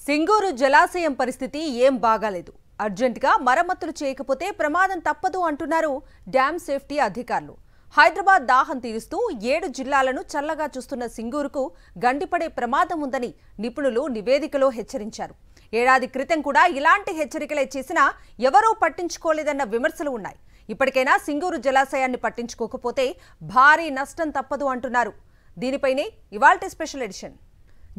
సింగూరు జలాశయం పరిస్థితి ఏం బాగాలేదు. అర్జెంటుగా మరమ్మతులు చేయకపోతే ప్రమాదం తప్పదు అంటున్నారు డ్యామ్ సేఫ్టీ అధికారులు. హైదరాబాద్ దాహం తీరుస్తూ 7 జిల్లాలను చల్లగా చూస్తున్న సింగూరుకు గండిపడే ప్రమాదం ఉందని నిపుణులు నివేదికలో హెచ్చరించారు. ఏడాది క్రితం కూడా ఇలాంటి హెచ్చరికలే చేసినా ఎవరూ పట్టించుకోలేదన్న విమర్శలు ఉన్నాయి. ఇప్పటికైనా సింగూరు జలాశయాన్ని పట్టించుకోకపోతే భారీ నష్టం తప్పదు అంటున్నారు. దీనిపైనే ఇవాల్టి స్పెషల్ ఎడిషన్.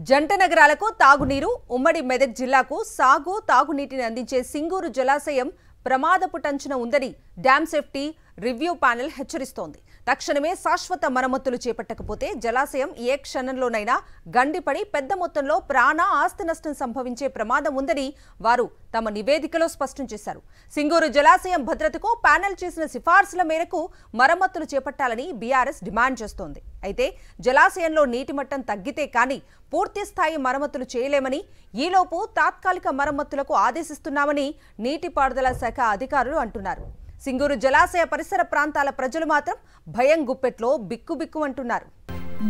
జంట నగరాలకు తాగునీరు, ఉమ్మడి మెదక్ జిల్లాకు సాగు తాగునీటిని అందించే సింగూరు జలాశయం ప్రమాదపు టంచున ఉందని డ్యామ్ సేఫ్టీ రివ్యూ ప్యానెల్ హెచ్చరిస్తోంది. తక్షణమే శాశ్వత మరమ్మతులు చేపట్టకపోతే జలాశయం ఏ క్షణంలోనైనా గండిపడి పెద్ద మొత్తంలో ప్రాణ ఆస్తి నష్టం సంభవించే ప్రమాదం ఉందని వారు తమ నివేదికలో స్పష్టం చేశారు. సింగూరు జలాశయం భద్రతకు ప్యానెల్ చేసిన సిఫార్సుల మేరకు మరమ్మతులు చేపట్టాలని బీఆర్ఎస్ డిమాండ్ చేస్తోంది. అయితే జలాశయంలో నీటి మట్టం తగ్గితే కానీ పూర్తి స్థాయి మరమ్మతులు చేయలేమని, ఈలోపు తాత్కాలిక మరమ్మతులకు ఆదేశిస్తున్నామని నీటిపారుదల శాఖ అధికారులు అంటున్నారు. సింగూరు జలాశయ పరిసర ప్రాంతాల ప్రజలు మాత్రం భయం గుప్పెట్లో బిక్కుబిక్కుమంటున్నారు.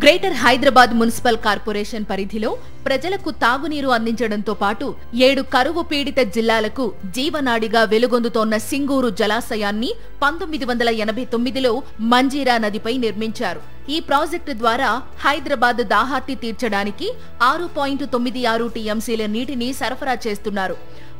గ్రేటర్ హైదరాబాద్ మున్సిపల్ కార్పొరేషన్ పరిధిలో ప్రజలకు తాగునీరు అందించడంతో పాటు 7 కరువు పీడిత జిల్లాలకు జీవనాడిగా వెలుగొందుతోన్న సింగూరు జలాశయాన్ని 1989లో మంజీరా నదిపై నిర్మించారు. ఈ ప్రాజెక్టు ద్వారా హైదరాబాద్ దాహార్తి తీర్చడానికి 6.96 టీఎంసీల నీటిని సరఫరా చేస్తున్నారు.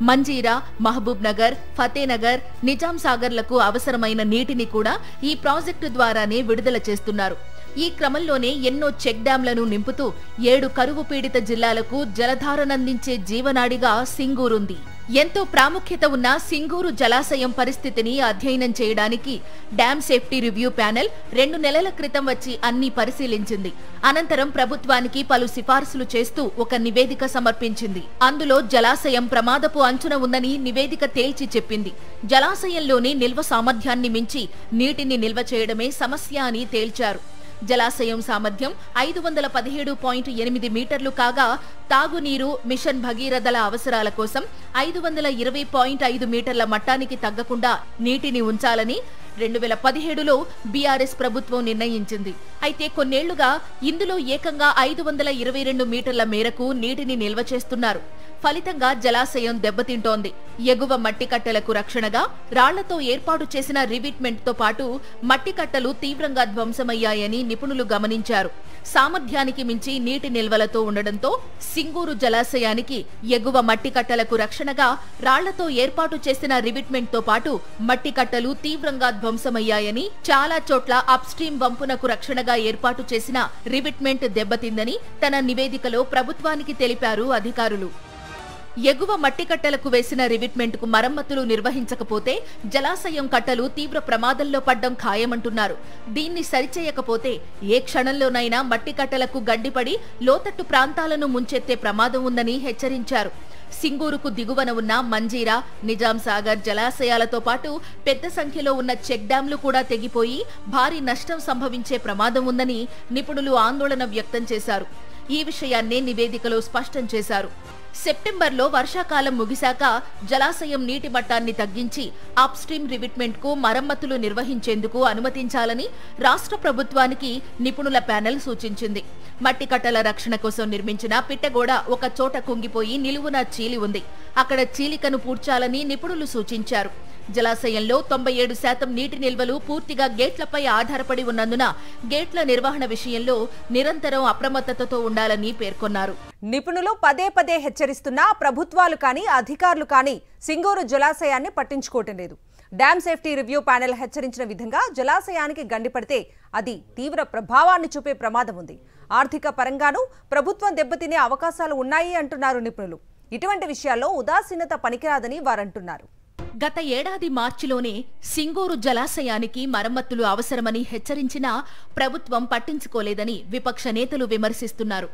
మంజీరా, మహబూబ్ నగర్, ఫతేనగర్, నిజాం సాగర్లకు అవసరమైన నీటిని కూడా ఈ ప్రాజెక్టు ద్వారానే విడుదల చేస్తున్నారు. ఈ క్రమంలోనే ఎన్నో చెక్ డ్యాంలను నింపుతూ 7 కరువు పీడిత జిల్లాలకు జలధారనందించే జీవనాడిగా సింగూరుంది. ఎంతో ప్రాముఖ్యత ఉన్న సింగూరు జలాశయం పరిస్థితిని అధ్యయనం చేయడానికి డ్యామ్ సేఫ్టీ రివ్యూ ప్యానెల్ 2 నెలల క్రితం వచ్చి అన్ని పరిశీలించింది. అనంతరం ప్రభుత్వానికి పలు సిఫార్సులు చేస్తూ ఒక నివేదిక సమర్పించింది. అందులో జలాశయం ప్రమాదపు అంచున ఉందని నివేదిక తేల్చి చెప్పింది. జలాశయంలోని నిల్వ సామర్థ్యాన్ని మించి నీటిని నిల్వ చేయడమే సమస్య అని తేల్చారు. జలాశయం సామర్థ్యం 517.8 మీటర్లు కాగా తాగునీరు, మిషన్ భగీరథల అవసరాల కోసం 520.5 మీటర్ల మట్టానికి తగ్గకుండా నీటిని ఉంచాలని 2017లో బీఆర్ఎస్ ప్రభుత్వం నిర్ణయించింది. అయితే కొన్నేళ్లుగా ఇందులో ఏకంగా 522 మీటర్ల మేరకు నీటిని నిల్వ చేస్తున్నారు. ఫలితంగా జలాశయం దెబ్బతింటోంది. ఎగువ మట్టి కట్టలకు రక్షణగా రాళ్లతో ఏర్పాటు చేసిన రివిట్మెంట్ తో పాటు మట్టి కట్టలు తీవ్రంగా ధ్వంసమయ్యాయని నిపుణులు గమనించారు. సామర్థ్యానికి మించి నీటి నిల్వలతో ఉండడంతో సింగూరు జలాశయానికి ఎగువ మట్టి కట్టలకు రక్షణగా రాళ్లతో ఏర్పాటు చేసిన రివిట్మెంట్ తో పాటు మట్టి కట్టలు తీవ్రంగా ధ్వంసమయ్యాయని, చాలా చోట్ల అప్స్ట్రీమ్ వంపునకు రక్షణగా ఏర్పాటు చేసిన రివిట్మెంట్ దెబ్బతిందని తన నివేదికలో ప్రభుత్వానికి తెలిపారు అధికారులు. ఎగువ మట్టి కట్టలకు వేసిన రివిట్మెంట్ కు మరమ్మతులు నిర్వహించకపోతే జలాశయం కట్టలు తీవ్ర ప్రమాదంలో పడ్డం ఖాయమంటున్నారు. దీన్ని సరిచేయకపోతే ఏ క్షణంలోనైనా మట్టి కట్టలకు గడ్డిపడి లోతట్టు ప్రాంతాలను ముంచెత్తే ప్రమాదం ఉందని హెచ్చరించారు. సింగూరుకు దిగువన ఉన్న మంజీరా, నిజాం సాగర్ జలాశయాలతో పాటు పెద్ద సంఖ్యలో ఉన్న చెక్ డ్యాంలు కూడా తెగిపోయి భారీ నష్టం సంభవించే ప్రమాదం ఉందని నిపుణులు ఆందోళన వ్యక్తం చేశారు. ఈ విషయాన్నే నివేదికలో స్పష్టం చేశారు. సెప్టెంబర్లో వర్షాకాలం ముగిశాక జలాశయం నీటి మట్టాన్ని తగ్గించి అప్స్ట్రీమ్ రివిట్మెంట్ కు మరమ్మతులు నిర్వహించేందుకు అనుమతించాలని రాష్ట్ర ప్రభుత్వానికి నిపుణుల ప్యానెల్ సూచించింది. మట్టి కట్టల రక్షణ కోసం నిర్మించిన పిట్టగోడ ఒక చోట కుంగిపోయి నిలువున చీలి ఉంది. అక్కడ చీలికను పూడ్చాలని నిపుణులు సూచించారు. జలాశయంలో 97% నీటి నిల్వలు పూర్తిగా గేట్లపై ఆధారపడి ఉన్నందున గేట్ల నిర్వహణ విషయంలో నిరంతరం అప్రమత్తతతో ఉండాలని పేర్కొన్నారు. నిపుణులు పదే పదే హెచ్చరిస్తున్నా ప్రభుత్వాలు కానీ అధికారులు కానీ సింగూరు జలాశయాన్ని పట్టించుకోవటం లేదు. డ్యామ్ సేఫ్టీ రివ్యూ ప్యానెల్ హెచ్చరించిన విధంగా జలాశయానికి గండిపడితే అది తీవ్ర ప్రభావాన్ని చూపే ప్రమాదం ఉంది. ఆర్థిక పరంగానూ ప్రభుత్వం దెబ్బతినే అవకాశాలు ఉన్నాయి అంటున్నారు నిపుణులు. ఇటువంటి విషయాల్లో ఉదాసీనత పనికిరాదని వారంటున్నారు. గత ఏడాది మార్చిలోనే సింగూరు జలాశయానికి మరమ్మతులు అవసరమని హెచ్చరించినా ప్రభుత్వం పట్టించుకోలేదని విపక్ష నేతలు విమర్శిస్తున్నారు.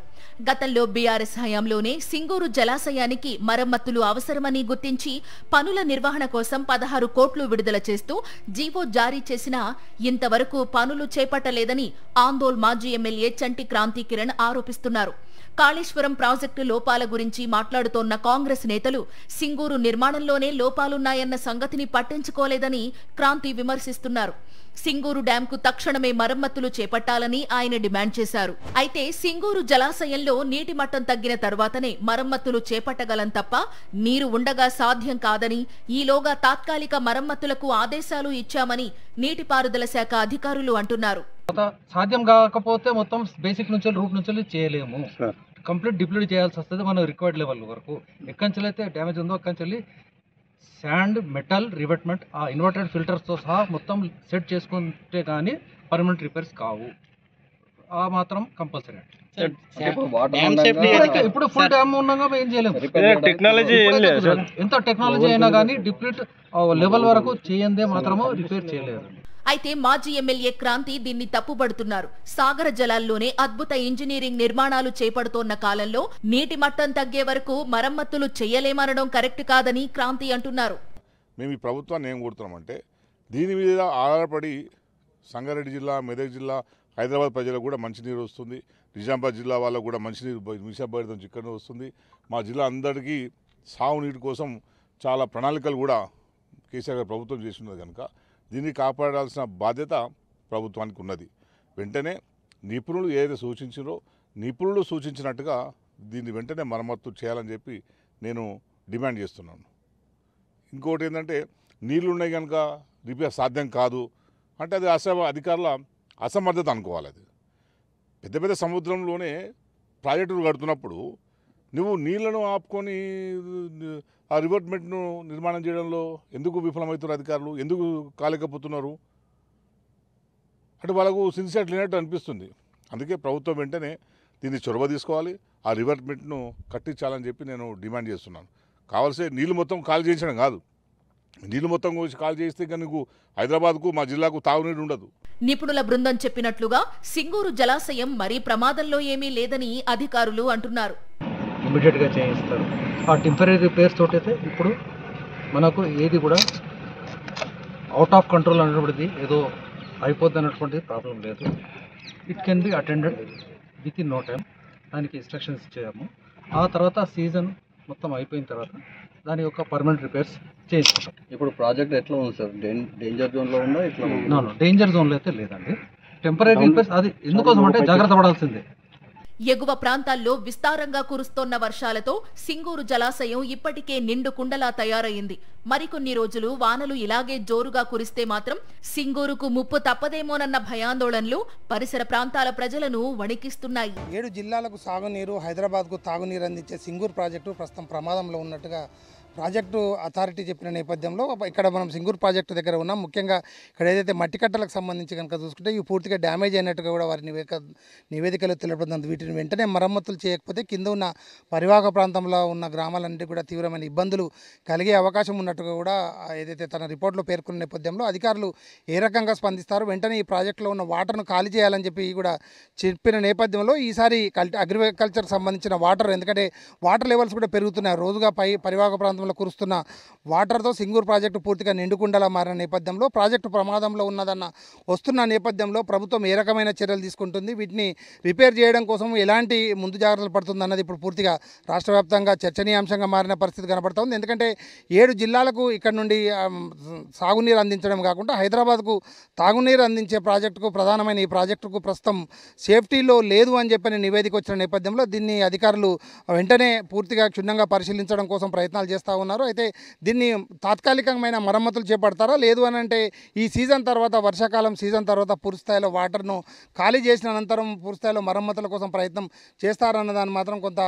గతంలో బీఆర్ఎస్ హయాంలోనే సింగూరు జలాశయానికి మరమ్మతులు అవసరమని గుర్తించి పనుల నిర్వహణ కోసం 16 కోట్లు విడుదల చేస్తూ జీవో జారీ చేసినా ఇంతవరకు పనులు చేపట్టలేదని ఆందోళ్ మాజీ ఎమ్మెల్యే చంటి క్రాంతి కిరణ్ ఆరోపిస్తున్నారు. కాళేశ్వరం ప్రాజెక్టు లోపాల గురించి మాట్లాడుతోన్న కాంగ్రెస్ నేతలు సింగూరు నిర్మాణంలోనే లోపాలున్నాయన్న సంగతిని పట్టించుకోలేదని క్రాంతి విమర్శిస్తున్నారు. సింగూరు డ్యాంకు తక్షణమే మరమ్మతులు చేపట్టాలని ఆయన డిమాండ్ చేశారు. అయితే సింగూరు జలాశయంలో నీటి మట్టం తగ్గిన తర్వాతనే మరమ్మతులు చేపట్టగలం తప్ప నీరు ఉండగా సాధ్యం కాదని, ఈలోగా తాత్కాలిక మరమ్మతులకు ఆదేశాలు ఇచ్చామని నీటిపారుదల శాఖ అధికారులు అంటున్నారు. సాధ్యం కాకపోతే మొత్తం బేసిక్ నుంచి రూట్ నుంచి చేయలేము, కంప్లీట్ డిప్లీట్ చేయాల్సి వస్తుంది. మనం రిక్వైర్డ్ లెవెల్ వరకు ఎక్కంచెలైతే డ్యామేజ్ ఉందో అక్కంచెల్లి శాండ్, మెటల్, రివెట్మెంట్, ఆ ఇన్వర్టెడ్ ఫిల్టర్స్తో సహా మొత్తం సెట్ చేసుకుంటే కానీ పర్మనెంట్ రిపేర్స్ కావు. ఆ మాత్రం కంపల్సరీ. ఇప్పుడు ఫుల్ డ్యామ్ ఉన్నాగా ఏం చేయలేము. ఎంత టెక్నాలజీ అయినా కానీ డిప్లీట్ లెవెల్ వరకు చేయందే మాత్రము రిపేర్ చేయలేరు. అయితే మాజీ ఎమ్మెల్యే క్రాంతి దీన్ని తప్పుపడుతున్నారు. సాగర జలాల్లోనే అద్భుత ఇంజనీరింగ్ నిర్మాణాలు చేపడుతోన్న కాలంలో నీటి మట్టం తగ్గే వరకు మరమ్మతులు చేయలేమనడం కరెక్ట్ కాదని క్రాంతి అంటున్నారు. మేము ఈ ప్రభుత్వాన్ని ఏం కోరుతున్నామంటే, దీని మీద ఆధారపడి సంగారెడ్డి జిల్లా, మెదక్ జిల్లా, హైదరాబాద్ ప్రజలకు కూడా మంచినీరు వస్తుంది. నిజామాబాద్ జిల్లా వాళ్ళకు కూడా మంచినీరు నిజామాబాద్ నుంచి ఇక్కడ వస్తుంది. మా జిల్లా అందరికీ సాగునీటి కోసం చాలా ప్రణాళికలు కూడా కేసీఆర్ గారు ప్రభుత్వం చేస్తున్నది కనుక దీన్ని కాపాడాల్సిన బాధ్యత ప్రభుత్వానికి ఉన్నది. వెంటనే నిపుణులు ఏదైతే సూచించారో నిపుణులు సూచించినట్టుగా దీన్ని వెంటనే మరమ్మతు చేయాలని చెప్పి నేను డిమాండ్ చేస్తున్నాను. ఇంకోటి ఏంటంటే, నీళ్లు ఉన్నాయి కనుక రిపేర్ సాధ్యం కాదు అంటే అది అధికారుల అసమర్థత అనుకోవాలి. అది పెద్ద పెద్ద సముద్రంలోనే ప్రాజెక్టులు కడుతున్నప్పుడు నువ్వు నీళ్లను ఆపుకొని ఆ రివర్ట్మెంట్ను నిర్మాణం చేయడంలో ఎందుకు విఫలమవుతున్నారు అధికారులు? ఎందుకు కాలేకపోతున్నారు అంటే వాళ్ళకు సిన్సియర్ లేనట్టు అనిపిస్తుంది. అందుకే ప్రభుత్వం వెంటనే దీన్ని చొరవ తీసుకోవాలి, ఆ రివర్ట్మెంట్ను కట్టించాలని చెప్పి నేను డిమాండ్ చేస్తున్నాను. కావాల్సే నీళ్ళు మొత్తం కాల్ చేయించడం కాదు, నీళ్ళు మొత్తం కాల్ చేస్తే కానీ నీకు హైదరాబాద్కు, మా జిల్లాకు తాగునీరు ఉండదు. నిపుణుల బృందం చెప్పినట్లుగా సింగూరు జలాశయం మరీ ప్రమాదంలో ఏమీ లేదని అధికారులు అంటున్నారు. ఇమీడియట్గా చేయిస్తారు. ఆ టెంపరీ రిపేర్స్ తోటైతే ఇప్పుడు మనకు ఏది కూడా అవుట్ ఆఫ్ కంట్రోల్ అనేటువంటిది ఏదో అయిపోద్ది అన్నటువంటిది ప్రాబ్లం లేదు. It can be attended with in no time. దానికి ఇన్స్ట్రక్షన్స్ ఇచ్చాము. ఆ తర్వాత సీజన్ మొత్తం అయిపోయిన తర్వాత దాని యొక్క పర్మనెంట్ రిపేర్స్ చేయించుకుంటాం. ఇప్పుడు ప్రాజెక్ట్ ఎట్లా ఉంది సార్? డేంజర్ జోన్లో ఉందా? ఇట్లా డేంజర్ జోన్లో అయితే లేదండి. టెంపరీ రిపేర్స్ అది ఎందుకోసం అంటే జాగ్రత్త పడాల్సిందే. ఎగువ ప్రాంతాల్లో విస్తారంగా కురుస్తోన్న వర్షాలతో సింగూరు జలాశయం ఇప్పటికే నిండు కుండలా తయారయింది. మరికొన్ని రోజులు వానలు ఇలాగే జోరుగా కురిస్తే మాత్రం సింగూరుకు ముప్పు తప్పదేమోనన్న భయాందోళనలు పరిసర ప్రాంతాల ప్రజలను వణికిస్తున్నాయి. 7 జిల్లాలకు సాగునీరు, హైదరాబాద్కు తాగునీరు అందించే సింగూరు ప్రాజెక్టు ప్రస్తుతం ప్రమాదంలో ఉన్నట్టుగా ప్రాజెక్టు అథారిటీ చెప్పిన నేపథ్యంలో ఇక్కడ మనం సింగూరు ప్రాజెక్టు దగ్గర ఉన్నాం. ముఖ్యంగా ఇక్కడ ఏదైతే మట్టి కట్టలకు సంబంధించి కనుక చూసుకుంటే ఇవి పూర్తిగా డ్యామేజ్ అయినట్టుగా కూడా వారి నివేదికలు తెలియబడుతుంది. వీటిని వెంటనే మరమ్మతులు చేయకపోతే కింద ఉన్న పరివాహక ప్రాంతంలో ఉన్న గ్రామాలన్నింటినీ కూడా తీవ్రమైన ఇబ్బందులు కలిగే అవకాశం ఉన్నట్టుగా కూడా ఏదైతే తన రిపోర్ట్లో పేర్కొన్న నేపథ్యంలో అధికారులు ఏ రకంగా స్పందిస్తారు, వెంటనే ఈ ప్రాజెక్టులో ఉన్న వాటర్ను ఖాళీ చేయాలని చెప్పి కూడా చెప్పిన నేపథ్యంలో ఈసారి అగ్రికల్చర్కి సంబంధించిన వాటర్, ఎందుకంటే వాటర్ లెవెల్స్ కూడా పెరుగుతున్నాయి రోజుగా పరివాహక ప్రాంతంలో కురుస్తున్న వాటర్తో సింగూరు ప్రాజెక్టు పూర్తిగా నిండుకుండలా మారిన నేపథ్యంలో ప్రాజెక్టు ప్రమాదంలో వస్తున్న నేపథ్యంలో ప్రభుత్వం ఏ రకమైన చర్యలు తీసుకుంటుంది, వీటిని రిపేర్ చేయడం కోసం ఎలాంటి ముందు జాగ్రత్తలు పడుతుంది అన్నది ఇప్పుడు పూర్తిగా రాష్ట్ర వ్యాప్తంగా చర్చనీయాంశంగా మారిన పరిస్థితి కనబడుతోంది. ఎందుకంటే 7 జిల్లాలకు ఇక్కడ నుండి సాగునీరు అందించడం కాకుండా హైదరాబాద్కు తాగునీరు అందించే ప్రాజెక్టుకు ప్రధానమైన ఈ ప్రాజెక్టుకు ప్రస్తుతం సేఫ్టీలో లేదు అని చెప్పని నివేదిక వచ్చిన నేపథ్యంలో దీన్ని అధికారులు వెంటనే పూర్తిగా క్షుణ్ణంగా పరిశీలించడం కోసం ప్రయత్నాలు చేస్తూ ఉన్నారు. అయితే దీన్ని తాత్కాలికమైన మరమ్మతులు చేపడతారా, లేదు అని అంటే ఈ సీజన్ తర్వాత, వర్షాకాలం సీజన్ తర్వాత పూర్తిస్థాయిలో వాటర్ను ఖాళీ చేసిన అనంతరం పూర్తిస్థాయిలో మరమ్మతుల కోసం ప్రయత్నం చేస్తారన్న దాన్ని మాత్రం కొంత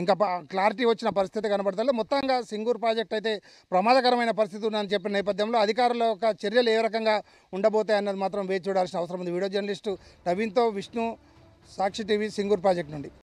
ఇంకా క్లారిటీ వచ్చిన పరిస్థితి కనబడుతుంది. మొత్తంగా సింగూరు ప్రాజెక్ట్ అయితే ప్రమాదకరమైన పరిస్థితి ఉందని చెప్పిన నేపథ్యంలో అధికారుల యొక్క చర్యలు ఏ రకంగా ఉండబోతాయి అన్నది మాత్రం వేచి చూడాల్సిన అవసరం ఉంది. వీడియో జర్నలిస్టు నవీన్తో విష్ణు, సాక్షి టీవీ, సింగూరు ప్రాజెక్ట్ నుండి.